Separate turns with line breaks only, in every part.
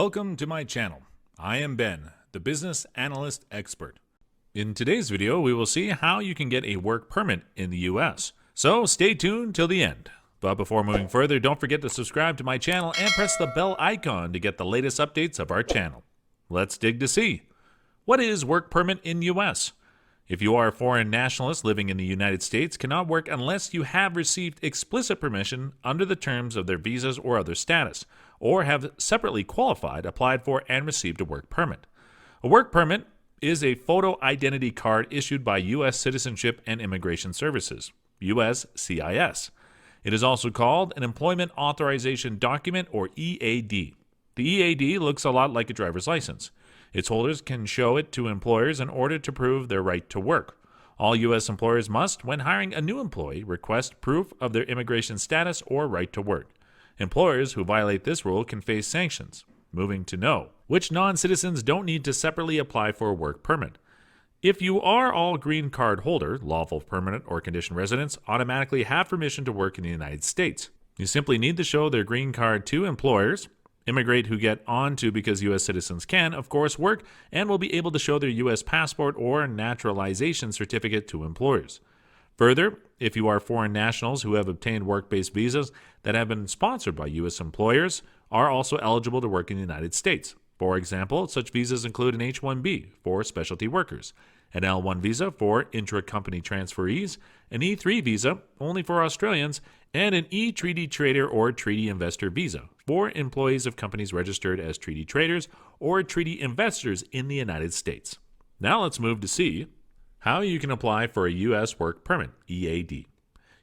Welcome to my channel. I am Ben, the business analyst expert. In today's video, we will see how you can get a work permit in the US. So stay tuned till the end. But before moving further, don't forget to subscribe to my channel and press the bell icon to get the latest updates of our channel. Let's dig to see. What is work permit in US? If you are a foreign nationalist living in the United States, cannot work unless you have received explicit permission under the terms of their visas or other status, or have separately qualified, applied for, and received a work permit. A work permit is a photo identity card issued by U.S. Citizenship and Immigration Services, USCIS. It is also called an Employment Authorization Document, or EAD. The EAD looks a lot like a driver's license. Its holders can show it to employers in order to prove their right to work. All U.S. employers must, when hiring a new employee, request proof of their immigration status or right to work. Employers who violate this rule can face sanctions. Moving to no, which non-citizens don't need to separately apply for a work permit. If you are all green card holder, lawful permanent or conditional residents automatically have permission to work in the United States. You simply need to show their green card to employers. Immigrant who get onto because U.S. citizens can, of course, work and will be able to show their U.S. passport or naturalization certificate to employers. Further, if you are foreign nationals who have obtained work-based visas that have been sponsored by U.S. employers, are also eligible to work in the United States. For example, such visas include an H-1B for specialty workers, an L-1 visa for intra-company transferees, an E-3 visa only for Australians, and an E-Treaty Trader or Treaty Investor visa for employees of companies registered as treaty traders or treaty investors in the United States. Now let's move to see how you can apply for a U.S. work permit, EAD.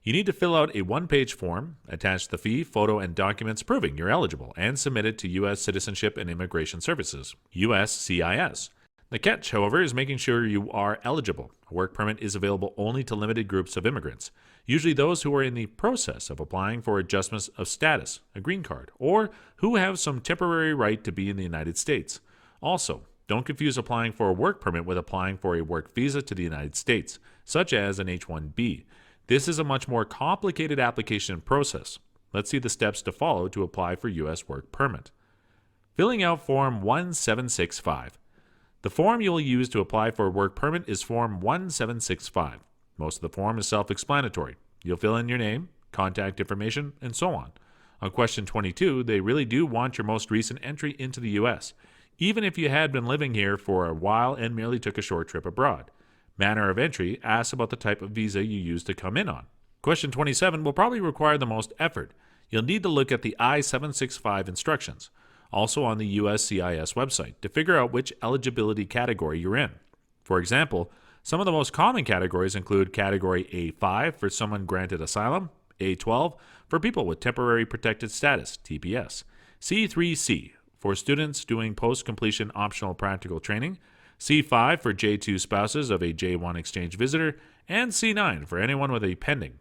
You need to fill out a one-page form, attach the fee, photo, and documents proving you're eligible, and submit it to U.S. Citizenship and Immigration Services, USCIS. The catch, however, is making sure you are eligible. A work permit is available only to limited groups of immigrants, usually those who are in the process of applying for adjustments of status, a green card, or who have some temporary right to be in the United States. Also, don't confuse applying for a work permit with applying for a work visa to the United States, such as an H-1B. This is a much more complicated application process. Let's see the steps to follow to apply for U.S. work permit. Filling out Form 1765. The form you will use to apply for a work permit is Form 1765. Most of the form is self-explanatory. You'll fill in your name, contact information, and so on. On question 22, they really do want your most recent entry into the U.S., even if you had been living here for a while and merely took a short trip abroad. Manner of entry asks about the type of visa you used to come in on. Question 27 will probably require the most effort. You'll need to look at the I-765 instructions, also on the USCIS website, to figure out which eligibility category you're in. For example, some of the most common categories include Category A5 for someone granted asylum, A12 for people with temporary protected status, TPS, C3C for students doing post-completion optional practical training, C5 for J2 spouses of a J1 exchange visitor, and C9 for anyone with a pending.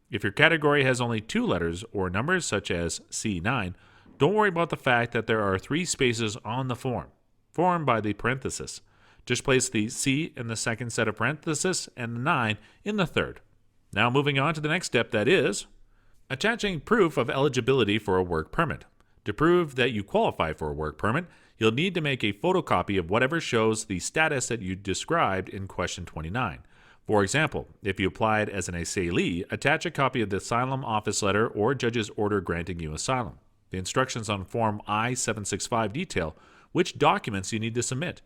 If your category has only 2 letters or numbers, such as C9, don't worry about the fact that there are 3 spaces on the form, formed by the parenthesis. Just place the C in the second set of parentheses and the 9 in the third. Now moving on to the next step, that is attaching proof of eligibility for a work permit. To prove that you qualify for a work permit, you'll need to make a photocopy of whatever shows the status that you described in question 29. For example, if you applied as an asylee, attach a copy of the asylum office letter or judge's order granting you asylum. The instructions on Form I-765 detail which documents you need to submit.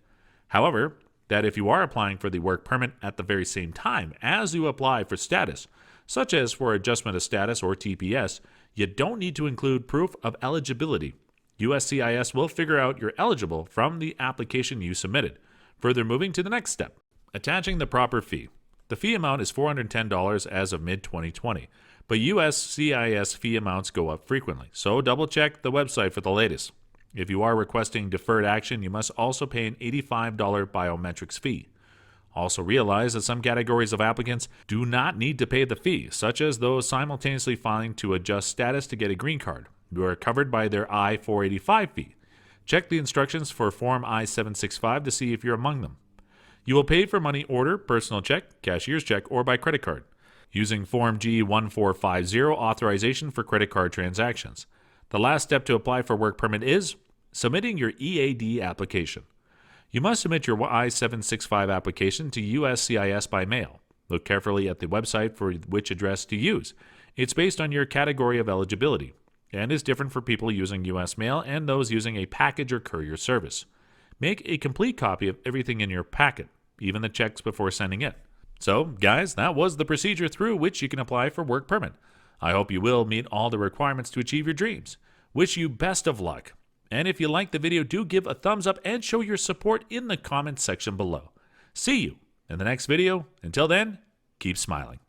However, that if you are applying for the work permit at the very same time as you apply for status, such as for adjustment of status or TPS, you don't need to include proof of eligibility. USCIS will figure out you're eligible from the application you submitted. Further moving to the next step, attaching the proper fee. The fee amount is $410 as of mid-2020, but USCIS fee amounts go up frequently, so double-check the website for the latest. If you are requesting deferred action, you must also pay an $85 biometrics fee. Also realize that some categories of applicants do not need to pay the fee, such as those simultaneously filing to adjust status to get a green card, who are covered by their I-485 fee. Check the instructions for Form I-765 to see if you're among them. You will pay for money order, personal check, cashier's check, or by credit card, using Form G-1450 authorization for credit card transactions. The last step to apply for work permit is Submitting your EAD application. You must submit your I-765 application to USCIS by mail. Look carefully at the website for which address to use. It's based on your category of eligibility and is different for people using U.S. mail and those using a package or courier service. Make a complete copy of everything in your packet, even the checks before sending it. So, guys, that was the procedure through which you can apply for work permit. I hope you will meet all the requirements to achieve your dreams. Wish you best of luck. And if you liked the video, do give a thumbs up and show your support in the comments section below. See you in the next video. Until then, keep smiling.